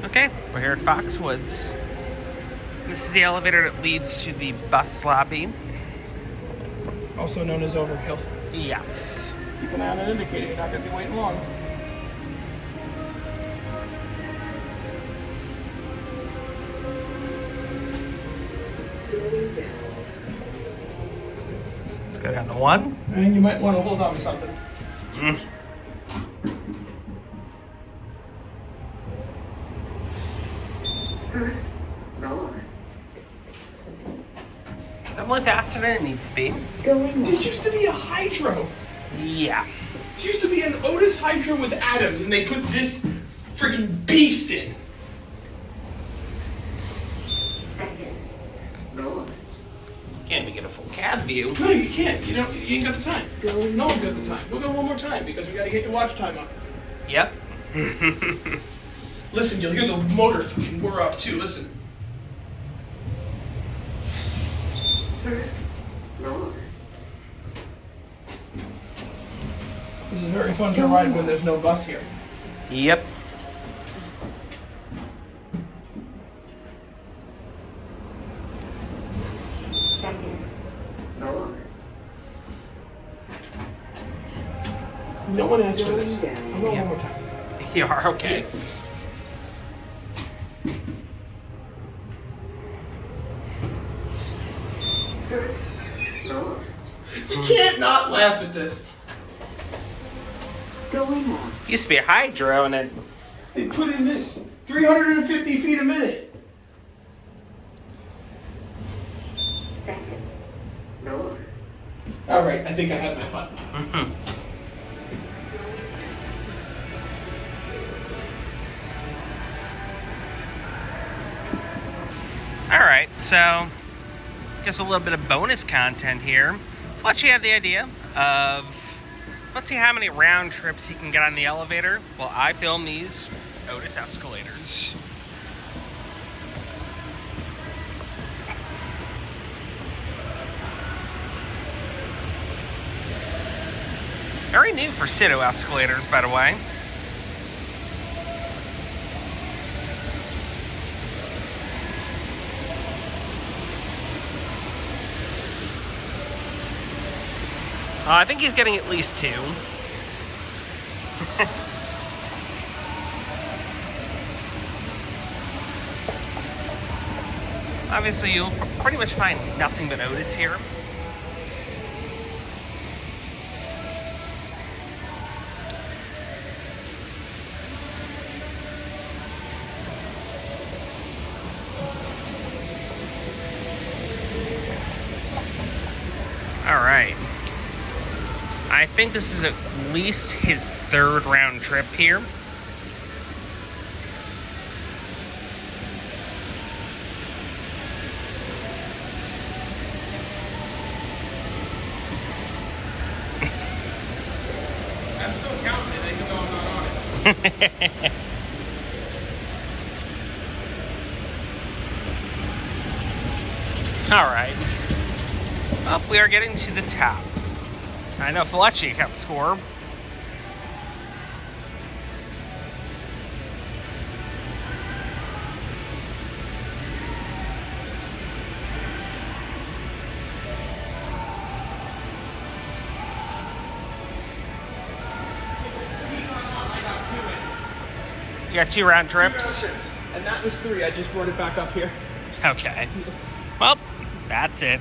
Okay, we're here at Foxwoods. This is the elevator that leads to the bus lobby. Also known as overkill. Yes. Keep an eye on an indicator, you're not going to be waiting long. Let's go down to 1. And you might want to hold on to something. First floor. Definitely faster than it needs to be. Going This used to be a hydro. Yeah. This used to be an Otis hydro with atoms, and they put this freaking beast in. second floor. Can't even get a full cab view. No, you can't. You ain't got the time. Going No one's got the time. We'll go one more time because we got to get your watch time up. Yep. Listen, you'll hear the motor fucking whir up too. Listen. First floor. This is very fun to ride when there's no bus here. Yep. Second floor. No one asked for Going this. down. I'll go one more time. You are okay. First floor. You can't not laugh at this. Going up. Used to be a hydro and it. They put in this 350 feet a minute. Second floor. All right, I think I had my fun. Alright, so guess a little bit of bonus content here. Fletchy had the idea of let's see how many round trips he can get on the elevator while I film these Otis escalators. Very new for Cito escalators, by the way. I think he's getting at least 2. Obviously, you'll pretty much find nothing but Otis here. All right. I think this is at least his 3rd round trip here. I'm still counting it, even though I'm not on it. All right. Well, we are getting to the top. I know Fletchy kept score. You got 2 round trips? And that was 3. I just brought it back up here. Okay. Well, that's it.